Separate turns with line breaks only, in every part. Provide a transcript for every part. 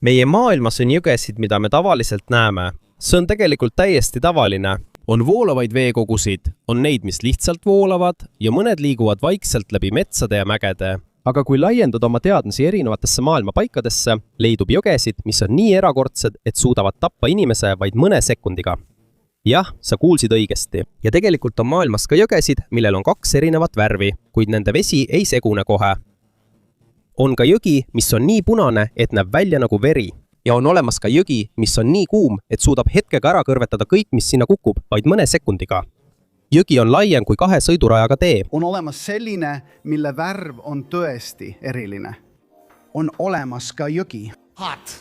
Meie maailmas on jõgesid, mida me tavaliselt näeme. See on tegelikult täiesti tavaline. On voolavaid veekogusid, on neid, mis lihtsalt voolavad ja mõned liiguvad vaikselt läbi metsade ja mägede. Aga kui laiendada oma teadmisi erinevatesse maailma paikadesse, leidub jõgesid, mis on nii erakordsed, et suudavad tappa inimese vaid mõne sekundiga. Jah, sa kuulsid õigesti. Ja tegelikult on maailmas ka jõgesid, millel on 2 erinevat värvi, kuid nende vesi ei segune kohe. On ka jõgi, mis on nii punane, et näeb välja nagu veri. Ja on olemas ka jõgi, mis on nii kuum, et suudab hetkega ära kõrvetada kõik, mis sinna kukub, vaid mõne sekundiga. Jõgi on laiem kui 2 sõidurajaga tee.
On olemas selline, mille värv on tõesti eriline. On olemas ka jõgi. Hot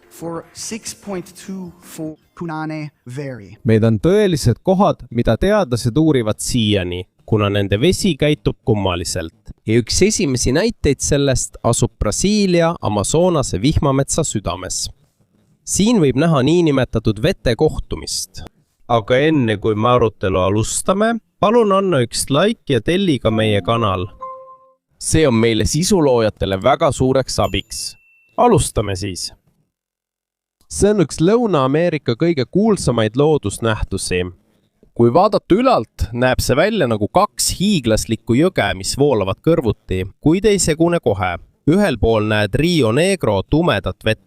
for 6.24 punane veri.
Meid on tõelised kohad, mida teadlased uurivad siiani, kuna nende vesi käitub kummaliselt. Ja üks esimesi näiteid sellest asub Brasiilia Amazonase vihmametsa südames. Siin võib näha niinimetatud vete kohtumist. Aga enne kui me arutelu alustame, palun anna üks like ja telli ka meie kanal. See on meile sisuloojatele väga suureks abiks. Alustame siis. See on üks Lõuna-Ameerika kõige kuulsamaid loodusnähtusi. Kui vaadata ülalt, näeb see välja nagu 2 hiiglaslikku jõge, mis voolavad kõrvuti, kuid ei segune kohe. Ühel pool näed Rio Negro tumedat vett.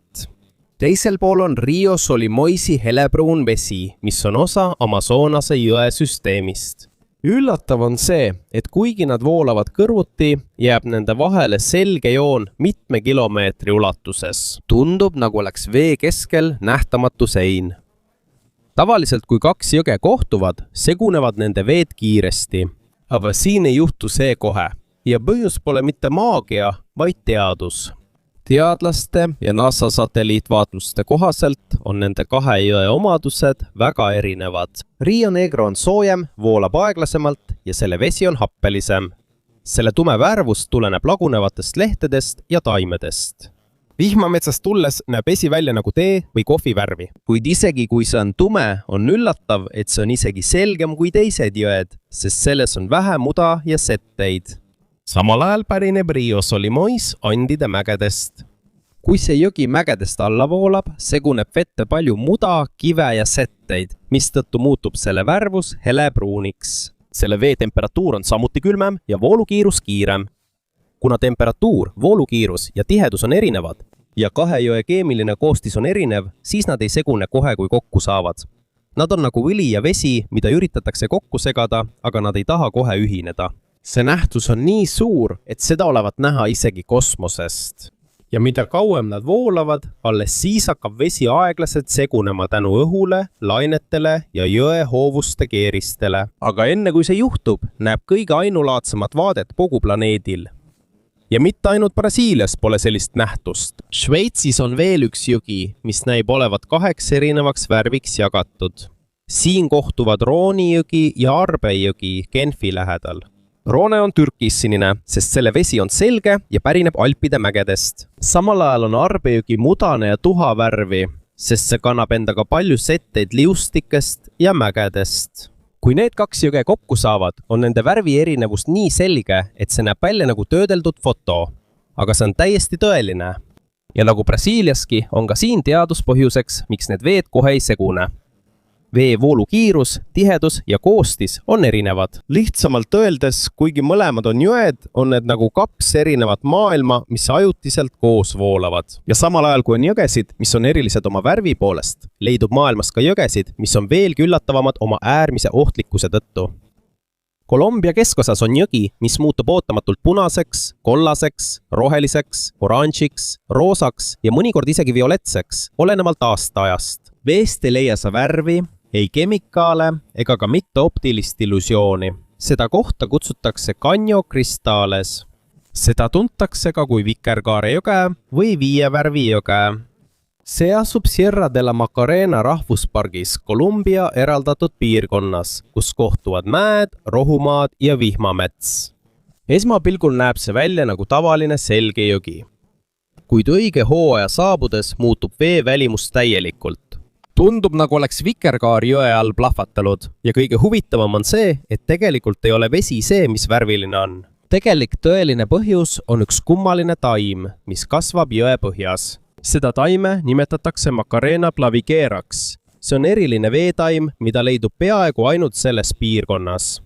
Teisel pool on Rio Solimoisi helebruun vesi, mis on osa Amazonase jõe süsteemist. Üllatav on see, et kuigi nad voolavad kõrvuti, jääb nende vahele selge joon mitme kilomeetri ulatuses. Tundub, nagu oleks vee keskel nähtamatu sein. Tavaliselt, kui 2 jõge kohtuvad, segunevad nende veed kiiresti. Aga siin ei juhtu see kohe. Ja põhjus pole mitte maagia, vaid teadus. Teadlaste ja NASA satelliitvaatluste kohaselt on nende 2 jõe omadused väga erinevad. Rio Negro on soojem, voolab aeglasemalt ja selle vesi on happelisem. Selle tume värvus tuleneb lagunevatest lehtedest ja taimedest. Vihmametsast tulles näeb vesi välja nagu tee või kohvi värvi. Kuid isegi kui see on tume, on üllatav, et see on isegi selgem kui teised jõed, sest selles on vähe muda ja setteid. Samal ajal pärineb Rio Solimois Andide mägedest. Kui see jõgi mägedest alla voolab, seguneb vette palju muda, kive ja setteid, mistõttu muutub selle värvus helepruuniks. Selle vee temperatuur on samuti külmem ja voolukiirus kiirem. Kuna temperatuur, voolukiirus ja tihedus on erinevad ja 2 jõe keemiline koostis on erinev, siis nad ei segune kohe, kui kokku saavad. Nad on nagu õli ja vesi, mida üritatakse kokku segada, aga nad ei taha kohe ühineda. See nähtus on nii suur, et seda olevat näha isegi kosmosest. Ja mida kauem nad voolavad, alles siis hakkab vesi aeglaselt segunema tänu õhule, lainetele ja jõe hoovuste keeristele. Aga enne kui see juhtub, näeb kõige ainulaadsemat vaadet kogu planeedil. Ja mitte ainult Brasiilias pole sellist nähtust. Šveitsis on veel üks jõgi, mis näib olevat 2 erinevaks värviks jagatud. Siin kohtuvad Rooni jõgi ja Arbe jõgi Genfi lähedal. Roone on türkissinine, sest selle vesi on selge ja pärineb Alpide mägedest. Samal ajal on Arbe jõgi mudane ja tuha värvi, sest see kannab endaga palju setteid liustikest ja mägedest. Kui need 2 jõge kokku saavad, on nende värvi erinevus nii selge, et see näeb välja nagu töödeldud foto. Aga see on täiesti tõeline. Ja nagu Brasiiliaski on ka siin teaduspõhjuseks, miks need veed kohe ei segune. Vee voolukiirus, tihedus ja koostis on erinevad. Lihtsamalt öeldes, kuigi mõlemad on jõed, on need nagu 2 erinevat maailma, mis ajutiselt koos voolavad. Ja samal ajal, kui on jõgesid, mis on erilised oma värvi poolest, leidub maailmas ka jõgesid, mis on veelgi üllatavamad oma äärmise ohtlikkuse tõttu. Kolumbia keskosas on jõgi, mis muutub ootamatult punaseks, kollaseks, roheliseks, oranžiks, roosaks ja mõnikord isegi violetseks, olenevalt aastaajast. Veest ei leia sa värvi, ei kemikaale ega ka mitte optilist illusiooni. Seda kohta kutsutakse Caño Cristales. Seda tuntakse ka kui Vikerkaare jõge või 5 värvi jõge. See asub Sierra de la Macarena rahvuspargis Kolumbia eraldatud piirkonnas, kus kohtuvad mäed, rohumaad ja vihmamets. Esmapilgul näeb see välja nagu tavaline selge jõgi. Kuid õige hooaja saabudes muutub vee välimus täielikult. Tundub, nagu oleks Vikerkaar jõe all plahvatanud ja kõige huvitavam on see, et tegelikult ei ole vesi see, mis värviline on. Tegelik tõeline põhjus on üks kummaline taim, mis kasvab jõe põhjas. Seda taime nimetatakse Macarena clavigeraks. See on eriline veetaim, mida leidub peaaegu ainult selles piirkonnas.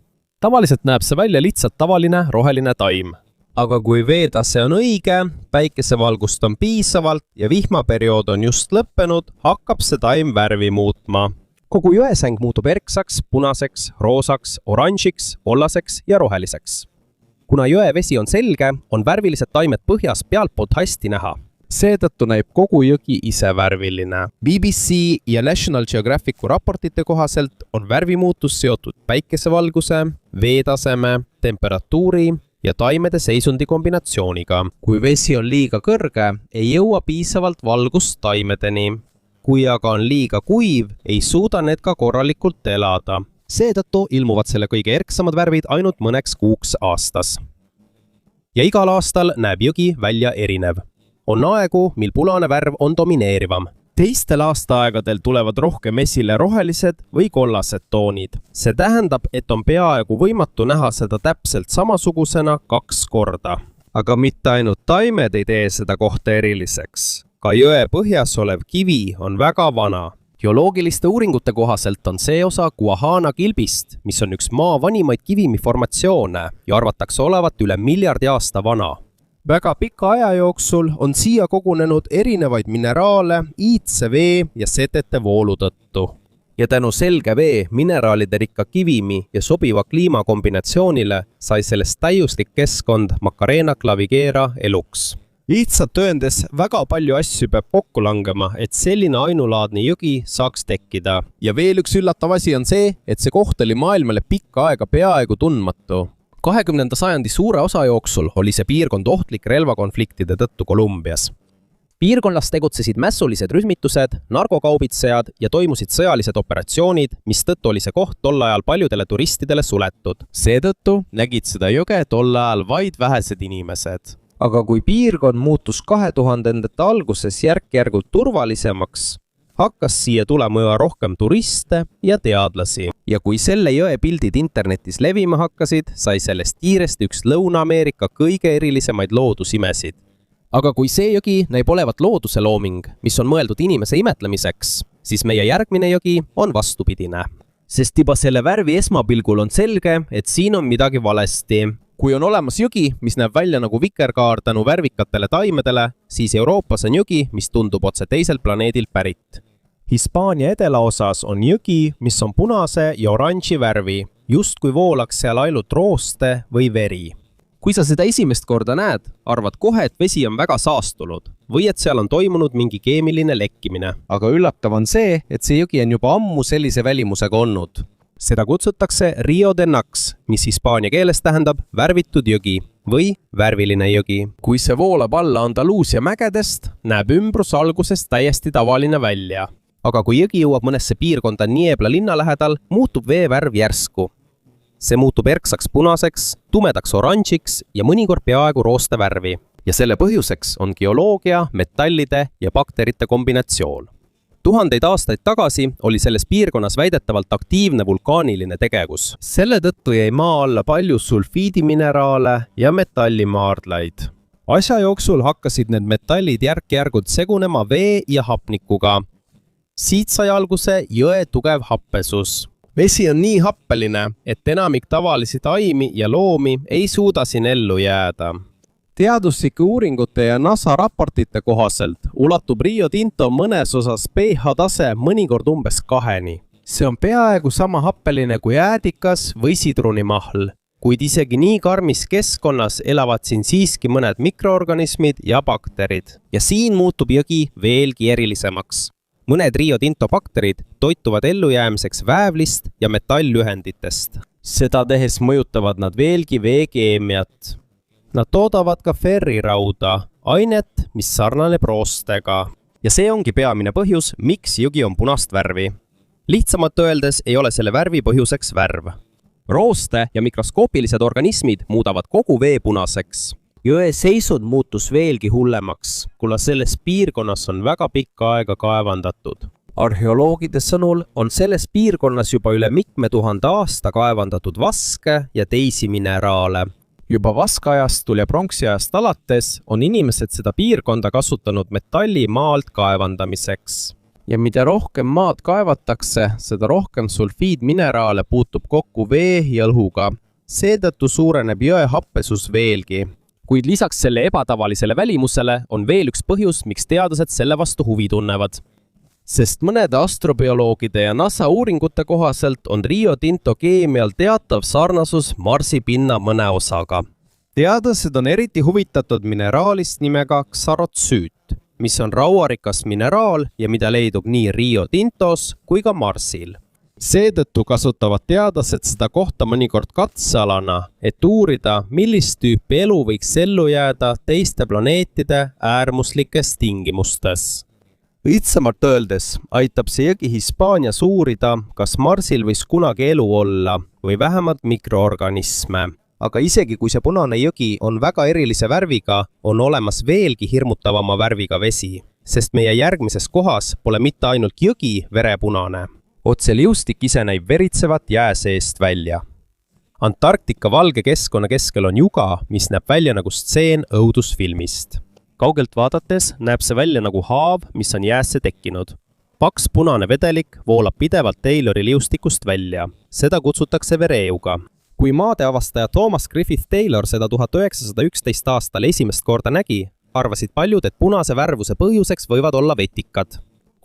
Tavaliselt näeb see välja lihtsalt tavaline roheline taim. Aga kui veetase on õige, päikesevalgust on piisavalt ja vihmaperiood on just lõppenud, hakkab see taim värvi muutma. Kogu jõesäng muutub erksaks, punaseks, roosaks, oranžiks, kollaseks ja roheliseks. Kuna jõevesi on selge, on värvilised taimed põhjas pealtpoolt hästi näha. Seetõttu näib kogu jõgi ise värviline. BBC ja National Geographicu raportite kohaselt on värvimuutus seotud päikesevalguse, veetaseme, temperatuuri ja taimede seisundi kombinatsiooniga. Kui vesi on liiga kõrge, ei jõua piisavalt valgust taimedeni. Kui aga on liiga kuiv, ei suuda need ka korralikult elada. Seetõttu ilmuvad selle kõige erksamad värvid ainult mõneks kuuks aastas. Ja igal aastal näeb jõgi välja erinev. On aegu, mil punane värv on domineerivam. Teistel aastaaegadel tulevad rohkem esile rohelised või kollased toonid. See tähendab, et on peaaegu võimatu näha seda täpselt samasugusena 2 korda. Aga mitte ainult taimed ei tee seda kohta eriliseks. Ka jõe põhjas olev kivi on väga vana. Geoloogiliste uuringute kohaselt on see osa Guajana kilbist, mis on üks maa vanimaid kivimiformatsioone ja arvatakse olevat üle miljardi aasta vana. Väga pika aja jooksul on siia kogunenud erinevaid mineraale iidse vee ja setete voolu tõttu. Ja tänu selge vee, mineraalide rikka kivimi ja sobiva kliima kombinatsioonile sai sellest täiuslik keskkond Macarena clavigera eluks. Lihtsalt öeldes väga palju asju peab kokku langema, et selline ainulaadne jõgi saaks tekkida. Ja veel üks üllatav asi on see, et see koht oli maailmale pikka aega peaaegu tundmatu. 20. sajandi suure osa jooksul oli see piirkond ohtlik relvakonfliktide tõttu Kolumbias. Piirkonnas tegutsesid mässulised rühmitused, narkokaubitsejad ja toimusid sõjalised operatsioonid, mis tõttu oli see koht tol ajal paljudele turistidele suletud. Seetõttu nägid seda jõge tol ajal vaid vähesed inimesed. Aga kui piirkond muutus 2000-ndate alguses järk-järgult turvalisemaks, hakkas siia tulema üha rohkem turiste ja teadlasi. Ja kui selle jõe pildid internetis levima hakkasid, sai sellest kiiresti üks Lõuna-Ameerika kõige erilisemaid loodusimesid. Aga kui see jõgi näib olevat looduse looming, mis on mõeldud inimese imetlemiseks, siis meie järgmine jõgi on vastupidine. Sest juba selle värvi esmapilgul on selge, et siin on midagi valesti. Kui on olemas jõgi, mis näeb välja nagu vikerkaar tänu värvikatele taimedele, siis Euroopas on jõgi, mis tundub otse teiselt planeedilt pärit. Hispaania edelaosas on jõgi, mis on punase ja oranži värvi, just kui voolaks seal ainult rooste või veri. Kui sa seda esimest korda näed, arvad kohe, et vesi on väga saastunud või et seal on toimunud mingi keemiline lekkimine. Aga üllatav on see, et see jõgi on juba ammu sellise välimusega olnud. Seda kutsutakse Rio de Nax, mis hispaania keeles tähendab värvitud jõgi või värviline jõgi. Kui see voolab alla Andaluusia mägedest, näeb ümbrus algusest täiesti tavaline välja. Aga kui jõgi jõuab mõnesse piirkonda Niebla linna lähedal, muutub vee värv järsku. See muutub erksaks punaseks, tumedaks oranžiks ja mõnikord peaaegu rooste värvi. Ja selle põhjuseks on geoloogia, metallide ja bakterite kombinatsioon. 1000 aastaid tagasi oli selles piirkonnas väidetavalt aktiivne vulkaaniline tegevus. Selle tõttu jäi maa alla palju sulfiidimineraale ja metallimaardlaid. Asja jooksul hakkasid need metallid järk-järgult segunema vee ja hapnikuga. Siit sai alguse jõe tugev happesus. Vesi on nii happeline, et enamik tavalisi taimi ja loomi ei suuda siin ellu jääda. Teaduslike uuringute ja NASA raportite kohaselt ulatub Rio Tinto mõnes osas pH tase mõnikord umbes 2-ni. See on peaaegu sama happeline kui äädikas või sidrunimahl, kuid isegi nii karmis keskkonnas elavad siin siiski mõned mikroorganismid ja bakterid. Ja siin muutub jõgi veelgi erilisemaks. Mõned Rio Tinto bakterid toituvad ellujäämiseks väävlist ja metallühenditest. Seda tehes mõjutavad nad veelgi veekeemiat. Nad toodavad ka ferrirauda, ainet, mis sarnaneb roostega. Ja see ongi peamine põhjus, miks jõgi on punast värvi. Lihtsamalt öeldes ei ole selle värvi põhjuseks värv. Rooste ja mikroskoopilised organismid muudavad kogu vee punaseks. Jõe seisund muutus veelgi hullemaks, kuna selles piirkonnas on väga pikka aega kaevandatud. Arheoloogide sõnul on selles piirkonnas juba üle mitme tuhande aasta kaevandatud vaske ja teisi mineraale. juba vaskaajastul ja pronksiajast alates on inimesed seda piirkonda kasutanud metalli maalt kaevandamiseks. Ja mida rohkem maad kaevatakse, seda rohkem sulfiidmineraale puutub kokku vee ja õhuga. Seetõttu suureneb jõe happesus veelgi. Kuid lisaks selle ebatavalisele välimusele on veel üks põhjus, miks teadlased selle vastu huvi tunnevad. Sest mõnede astrobioloogide ja NASA uuringute kohaselt on Rio Tinto keemial teatav sarnasus Marsi pinna mõne osaga. Teadlased on eriti huvitatud mineraalist nimega xarotsüüt, mis on rauarikas mineraal ja mida leidub nii Rio Tintos kui ka Marsil. Seetõttu kasutavad teadlased seda kohta mõnikord katsealana, et uurida, millist tüüpi elu võiks ellu jääda teiste planeetide äärmuslikes tingimustes. Õitsamalt öeldes aitab see jõgi Hispaanias uurida, kas Marsil võis kunagi elu olla või vähemalt mikroorganisme. Aga isegi kui see punane jõgi on väga erilise värviga, on olemas veelgi hirmutavama värviga vesi, sest meie järgmises kohas pole mitte ainult jõgi verepunane. Otse liustik ise näib veritsevat jää seest välja. Antarktika valge keskkonna keskel on juga, mis näeb välja nagu stseen õudusfilmist. Kaugelt vaadates näeb see välja nagu haav, mis on jäässe tekkinud. Paks punane vedelik voolab pidevalt Taylori liustikust välja. Seda kutsutakse vereeuga. Kui maadeavastaja Thomas Griffith Taylor seda 1911 aastal esimest korda nägi, arvasid paljud, et punase värvuse põhjuseks võivad olla vetikad.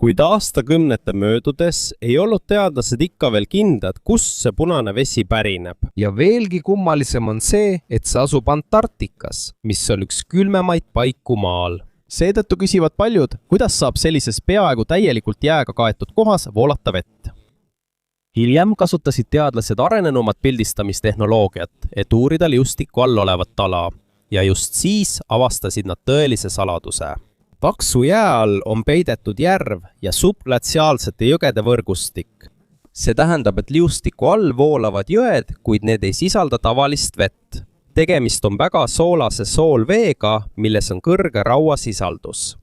Kuid aastakümnete möödudes ei olnud teadlased ikka veel kindlad, kust see punane vesi pärineb. Ja veelgi kummalisem on see, et see asub Antarktikas, mis on üks külmemaid paiku maal. Seetõttu küsivad paljud, kuidas saab sellises peaaegu täielikult jääga kaetud kohas voolata vett. Hiljem kasutasid teadlased arenenumat pildistamistehnoloogiat, et uurida liustiku all olevat ala. Ja just siis avastasid nad tõelise saladuse. Paksu jää all on peidetud järv ja subglatsiaalsete jõgede võrgustik. See tähendab, et liustiku all voolavad jõed, kuid need ei sisalda tavalist vett. Tegemist on väga soolase soolveega, milles on kõrge rauasisaldus.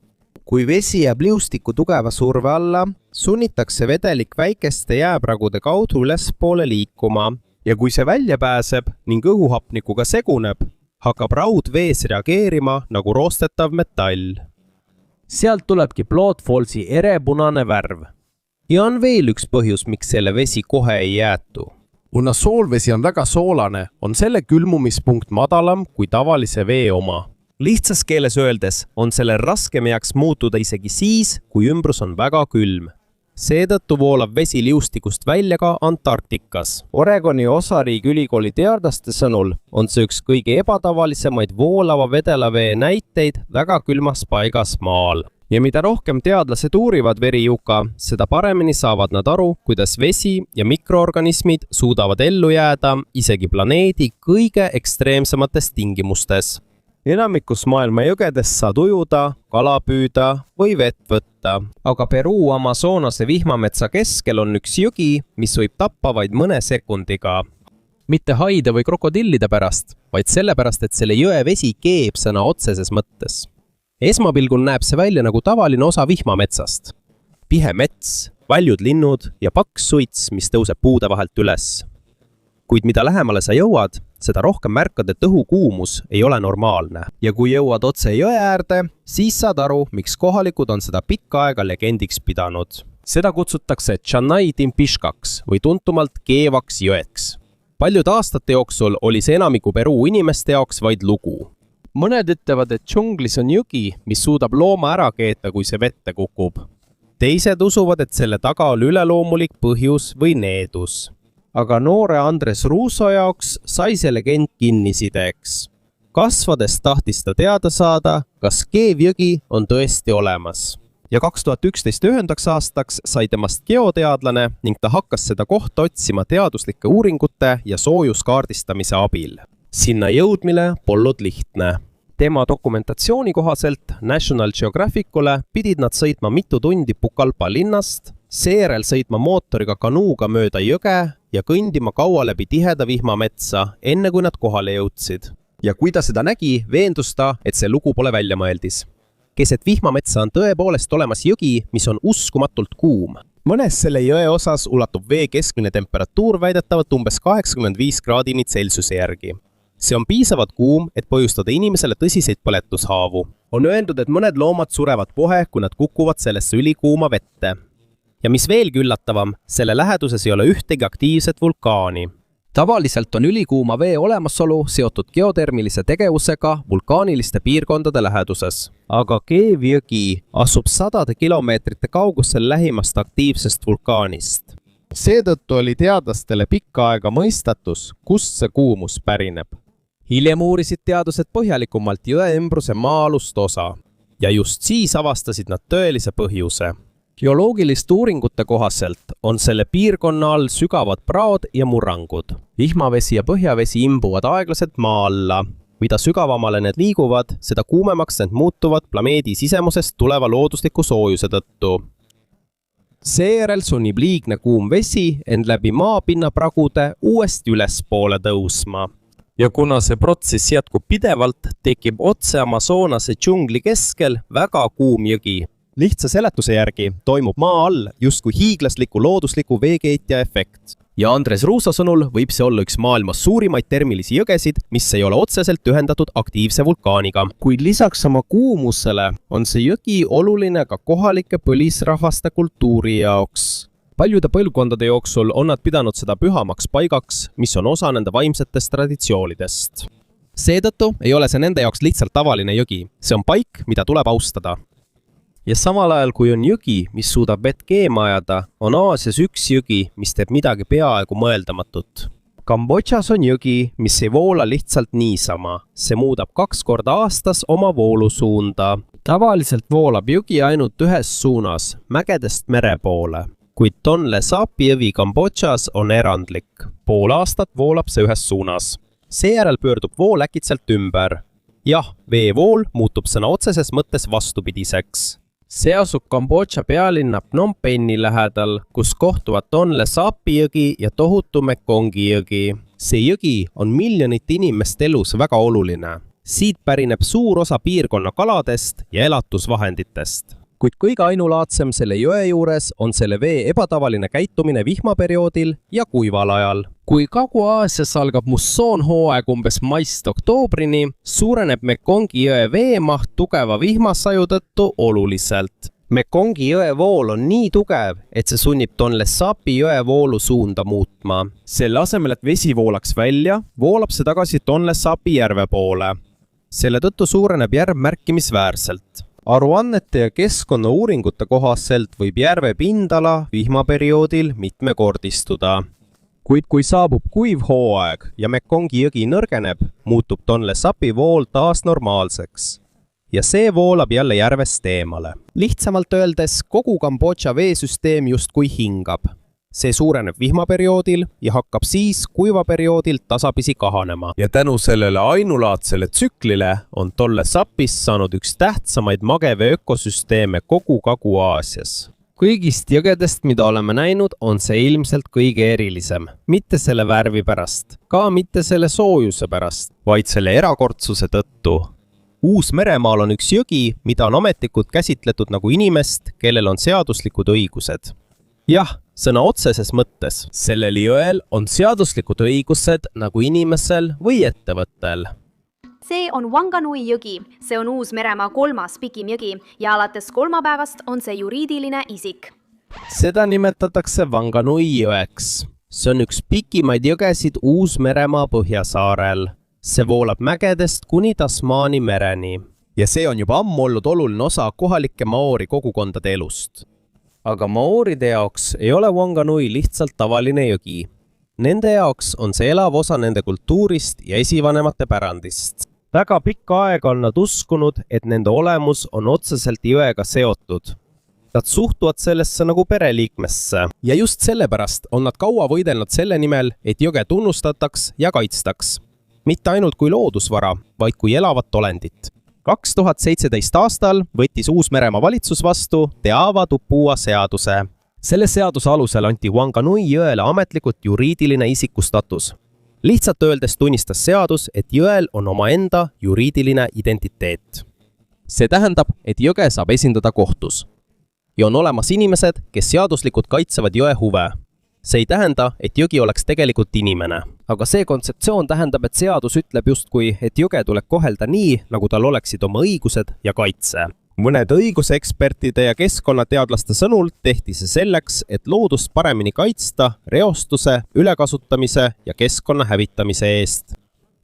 Kui vesi jääb liustiku tugeva surve alla, sunnitakse vedelik väikeste jääpragude kaudu ülespoole liikuma ja kui see välja pääseb ning õhuhapnikuga seguneb, hakkab raud vees reageerima nagu roostetav metall. Sealt tulebki Blood Fallsi erepunane värv. Ja on veel üks põhjus, miks selle vesi kohe ei jäätu. Kuna soolvesi on väga soolane, on selle külmumispunkt madalam kui tavalise vee oma. Lihtsas keeles öeldes on selle raskem jääks muutuda isegi siis, kui ümbrus on väga külm. Seetõttu voolab vesi liustikust välja ka Antarktikas. Oregoni osariigi ülikooli teadlaste sõnul on see üks kõige ebatavalisemaid voolava vedelavee näiteid väga külmas paigas maal. Ja mida rohkem teadlased uurivad verijuka, seda paremini saavad nad aru, kuidas vesi ja mikroorganismid suudavad ellu jääda isegi planeedi kõige ekstreemsemates tingimustes. Enamikus maailma jõgedes saad ujuda, kala püüda või vett võtta. Aga Peruu Amazonase vihmametsa keskel on üks jõgi, mis võib tappa vaid mõne sekundiga. Mitte haide või krokodillide pärast, vaid sellepärast, et selle jõe vesi keeb sõna otseses mõttes. Esmapilgul näeb see välja nagu tavaline osa vihmametsast. Pihe mets, valjud linnud ja paks suits, mis tõuseb puude vahelt üles. Kuid mida lähemale sa jõuad, seda rohkem märkad, et õhukuumus ei ole normaalne. Ja kui jõuad otse jõe äärde, siis saad aru, miks kohalikud on seda pikka aega legendiks pidanud. Seda kutsutakse Chanai Timpiškaks või tuntumalt keevaks jõeks. Paljud aastate jooksul oli see enamiku Peruu inimeste jaoks vaid lugu. Mõned ütlevad, et džunglis on jõgi, mis suudab looma ära keeta, kui see vette kukub. Teised usuvad, et selle taga oli üleloomulik põhjus või needus. Aga noore Andres Ruuso jaoks sai see legend kinnisideks. Kasvades tahtis ta teada saada, kas keevjõgi on tõesti olemas. Ja 2011 aastaks sai temast geoteadlane ning ta hakkas seda kohta otsima teaduslike uuringute ja soojuskaardistamise abil. Sinna jõudmine polnud lihtne. Tema dokumentatsiooni kohaselt National Geographicule pidid nad sõitma mitu tundi Pucallpa linnast, seejärel sõitma mootoriga kanuuga mööda jõge ja kõndima kaua läbi tiheda vihmametsa, enne kui nad kohale jõudsid. Ja kui ta seda nägi, veendus ta, et see lugu pole väljamõeldis. Keset vihmametsa on tõepoolest olemas jõgi, mis on uskumatult kuum. Mõnes selle jõe osas ulatub vee keskmine temperatuur väidetavalt umbes 85 kraadini Celsiuse järgi. see on piisavalt kuum, et põhjustada inimesele tõsiseid põletushaavu. On öeldud, et mõned loomad surevad kohe, kui nad kukuvad sellesse ülikuuma vette. Ja mis veelgi üllatavam, selle läheduses ei ole ühtegi aktiivset vulkaani. Tavaliselt on ülikuuma vee olemasolu seotud geotermilise tegevusega vulkaaniliste piirkondade läheduses. Aga Keevjõgi asub sadade kilomeetrite kaugusel lähimast aktiivsest vulkaanist. Seetõttu oli teadlastele pikka aega mõistatus, kust see kuumus pärineb. Hiljem uurisid teadused põhjalikumalt jõe ümbruse maa-alust osa ja just siis avastasid nad tõelise põhjuse. Geoloogiliste uuringute kohaselt on selle piirkonna all sügavad praod ja murrangud. Vihmavesi ja põhjavesi imbuvad aeglaselt maa alla. Mida sügavamale need liiguvad, seda kuumemaks need muutuvad planeedi sisemusest tuleva loodusliku soojuse tõttu. Seejärel sunnib liigne kuum vesi end läbi maapinna pragude uuesti ülespoole tõusma. Ja kuna see protsess jätkub pidevalt, tekib otse Amazonase džungli keskel väga kuum jõgi. Lihtsa seletuse järgi toimub maa all justkui hiiglasliku loodusliku veekeetja efekt. Ja Andres Ruusa sõnul võib see olla üks maailmas suurimaid termilisi jõgesid, mis ei ole otseselt ühendatud aktiivse vulkaaniga. Kuid lisaks oma kuumusele on see jõgi oluline ka kohalike põlisrahvaste kultuuri jaoks. Paljude põlvkondade jooksul on nad pidanud seda pühamaks paigaks, mis on osa nende vaimsetest traditsioonidest. Seetõttu ei ole see nende jaoks lihtsalt tavaline jõgi. See on paik, mida tuleb austada. Ja samal ajal, kui on jõgi, mis suudab vett keema ajada, on Aasias üks jõgi, mis teeb midagi peaaegu mõeldamatut. Kambodžas on jõgi, mis ei voola lihtsalt niisama. See muudab 2 korda aastas oma voolusuunda. Tavaliselt voolab jõgi ainult ühes suunas, mägedest mere poole. Kuid Tonle Sapi jõvi Kambodžas on erandlik. Pool aastat voolab see ühes suunas. Seejärel pöördub vool äkitselt ümber. Jah, veevool muutub sõna otseses mõttes vastupidiseks. See asub Kambodža pealinna Phnom Penh'i lähedal, kus kohtuvad Tonle Sapi jõgi ja tohutu Mekongi jõgi. See jõgi on miljonite inimeste elus väga oluline. Siit pärineb suur osa piirkonna kaladest ja elatusvahenditest. Kuid kõige ainulaadsem selle jõe juures on selle vee ebatavaline käitumine vihmaperioodil ja kuival ajal. Kui Kagu-Aasias algab mussoonhooaeg umbes maist oktoobrini, suureneb Mekongi jõe veemaht tugeva vihmasaju tõttu oluliselt. Mekongi jõe vool on nii tugev, et see sunnib Tonle Sapi jõe voolu suunda muutma. Selle asemel, et vesi voolaks välja, voolab see tagasi Tonle Sapi järve poole. Selle tõttu suureneb järv märkimisväärselt. Aruannete ja keskkonnauuringute kohaselt võib järve pindala vihmaperioodil mitmekordistuda. Kuid kui saabub kuiv hooaeg ja Mekongi jõgi nõrgeneb, muutub Tonle Sapi vool taas normaalseks. Ja see voolab jälle järvest eemale. Lihtsamalt öeldes, kogu Kambodža veesüsteem justkui hingab. See suureneb vihmaperioodil ja hakkab siis kuivaperioodil tasapisi kahanema. Ja tänu sellele ainulaadsele tsüklile on Tonle Sapist saanud üks tähtsamaid magevee ökosüsteeme kogu Kagu-Aasias. Kõigist jõgedest, mida oleme näinud, on see ilmselt kõige erilisem. Mitte selle värvi pärast, ka mitte selle soojuse pärast, vaid selle erakordsuse tõttu. Uus-Meremaal on üks jõgi, mida on ametlikult käsitletud nagu inimest, kellel on seaduslikud õigused. Jah, sõna otseses mõttes. Sellel jõel on seaduslikud õigused nagu inimesel või ettevõttel.
See on Wanganui jõgi. See on Uus-Meremaa 3. pikim jõgi ja alates kolmapäevast on see juriidiline isik.
Seda nimetatakse Wanganui jõeks. See on üks pikimaid jõgesid Uus-Meremaa põhjasaarel. See voolab mägedest kuni Tasmaani mereni. Ja see on juba ammu olnud oluline osa kohalike maoori kogukondade elust. Aga maooride jaoks ei ole Wanganui lihtsalt tavaline jõgi. Nende jaoks on see elav osa nende kultuurist ja esivanemate pärandist. Väga pikka aega on nad uskunud, et nende olemus on otseselt jõega seotud. Nad suhtuvad sellesse nagu pereliikmesse ja just sellepärast on nad kaua võidelnud selle nimel, et jõge tunnustataks ja kaitstaks. Mitte ainult kui loodusvara, vaid kui elavat olendit. 2017 aastal võttis Uus-Meremaa valitsus vastu Te Ava Tupua seaduse. Selle seaduse alusel anti Wanganui jõele ametlikult juriidiline isikustatus. Lihtsalt öeldes tunnistas seadus, et jõel on omaenda juriidiline identiteet. See tähendab, et jõge saab esindada kohtus. Ja on olemas inimesed, kes seaduslikult kaitsevad jõe huve. See ei tähenda, et jõgi oleks tegelikult inimene.
Aga see kontseptsioon tähendab, et seadus ütleb justkui, et jõge tuleb kohelda nii, nagu tal oleksid oma õigused ja kaitse.
Mõned õigusekspertide ja keskkonnateadlaste sõnul tehti see selleks, et loodust paremini kaitsta reostuse, ülekasutamise ja keskkonna hävitamise eest.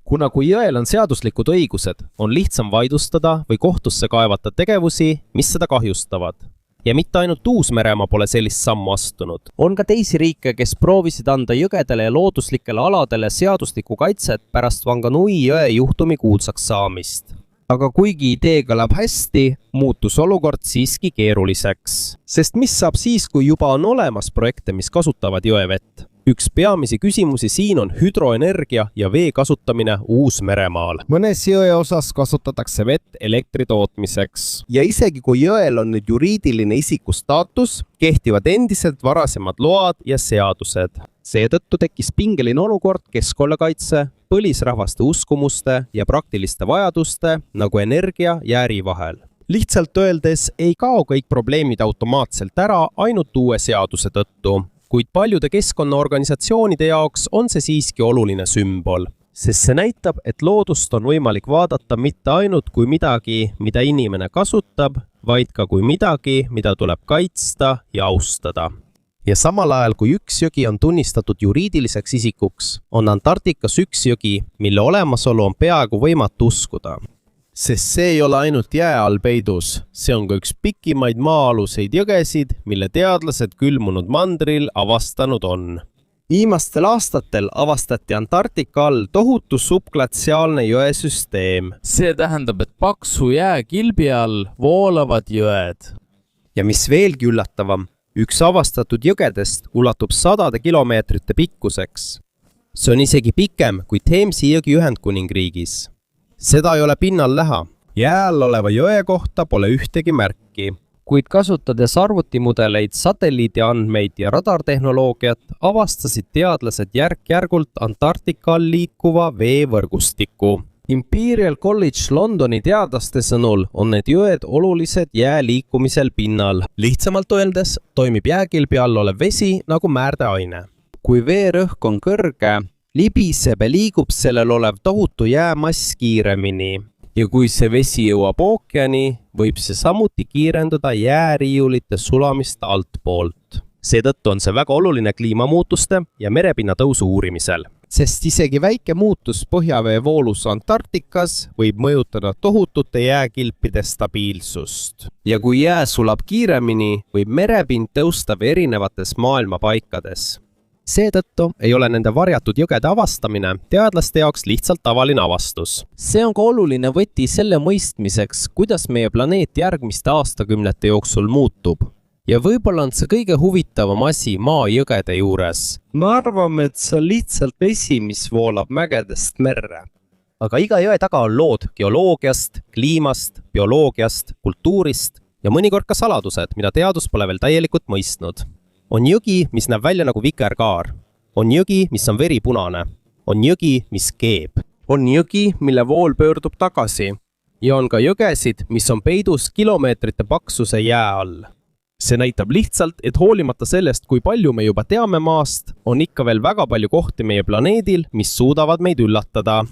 Kuna kui jõel on seaduslikud õigused, on lihtsam vaidlustada või kohtusse kaevata tegevusi, mis seda kahjustavad. Ja mitte ainult Uus-Meremaa pole sellist sammu astunud. On ka teisi riike, kes proovisid anda jõgedele ja looduslikele aladele seaduslikku kaitset pärast Wanganui jõe juhtumi kuulsaks saamist. Aga kuigi idee kõlab hästi, muutus olukord siiski keeruliseks. Sest mis saab siis, kui juba on olemas projekte, mis kasutavad jõevett? Üks peamisi küsimusi siin on hüdroenergia ja vee kasutamine Uus-Meremaal.
Mõnes jõe osas kasutatakse vett elektri tootmiseks. Ja isegi kui jõel on nüüd juriidiline isiku staatus, kehtivad endiselt varasemad load ja seadused. Seetõttu tekkis pingeline olukord keskkonnakaitse, põlisrahvaste uskumuste ja praktiliste vajaduste nagu energia ja äri vahel. Lihtsalt öeldes ei kao kõik probleemid automaatselt ära ainult uue seaduse tõttu. Kuid paljude keskkonnaorganisatsioonide jaoks on see siiski oluline sümbol, sest see näitab, et loodust on võimalik vaadata mitte ainult kui midagi, mida inimene kasutab, vaid ka kui midagi, mida tuleb kaitsta ja austada. Ja samal ajal, kui üks jõgi on tunnistatud juriidiliseks isikuks, on Antarktikas üks jõgi, mille olemasolu on peaaegu võimatu uskuda. Sest see ei ole ainult jää all peidus, see on ka üks pikimaid maa-aluseid jõgesid, mille teadlased külmunud mandril avastanud on. Viimastel aastatel avastati Antarktika all tohutu subglatsiaalne jõesüsteem.
See tähendab, et paksu jääkilbi all voolavad jõed.
Ja mis veelgi üllatavam, üks avastatud jõgedest ulatub 100 kilomeetrite pikkuseks. See on isegi pikem kui Thamesi jõgi Ühendkuningriigis. Seda ei ole pinnal näha. Jää all oleva jõe kohta pole ühtegi märki.
Kuid kasutades arvutimudeleid, satelliidiandmeid ja radartehnoloogiat, avastasid teadlased järk-järgult Antarktika all liikuva veevõrgustiku. Imperial College Londoni teadlaste sõnul on need jõed olulised jää liikumisel pinnal.
Lihtsamalt öeldes toimib jääkilbi all olev vesi nagu määrdeaine.
Kui veerõhk on kõrge, libiseb ja liigub sellel olev tohutu jäämass kiiremini. Ja kui see vesi jõuab ookeani, võib see samuti kiirendada jääriiulite sulamist altpoolt. Seetõttu on see väga oluline kliimamuutuste ja merepinna tõusu uurimisel. Sest isegi väike muutus põhjavee voolus Antarktikas võib mõjutada tohutute jääkilpide stabiilsust. Ja kui jää sulab kiiremini, võib merepind tõusta erinevates maailma paikades. Seetõttu ei ole nende varjatud jõgede avastamine teadlaste jaoks lihtsalt tavaline avastus. See on ka oluline võti selle mõistmiseks, kuidas meie planeet järgmiste aastakümnete jooksul muutub. Ja võib-olla on see kõige huvitavam asi maa jõgede juures. Me arvame, et see on lihtsalt vesi, mis voolab mägedest merre. Aga iga jõe taga on lood geoloogiast, kliimast, bioloogiast, kultuurist ja mõnikord ka saladused, mida teadus pole veel täielikult mõistnud. On jõgi, mis näeb välja nagu vikerkaar. On jõgi, mis on veripunane. On jõgi, mis keeb. On jõgi, mille vool pöördub tagasi. Ja on ka jõgesid, mis on peidus kilomeetrite paksuse jää all. See näitab lihtsalt, et hoolimata sellest, kui palju me juba teame maast, on ikka veel väga palju kohti meie planeedil, mis suudavad meid üllatada.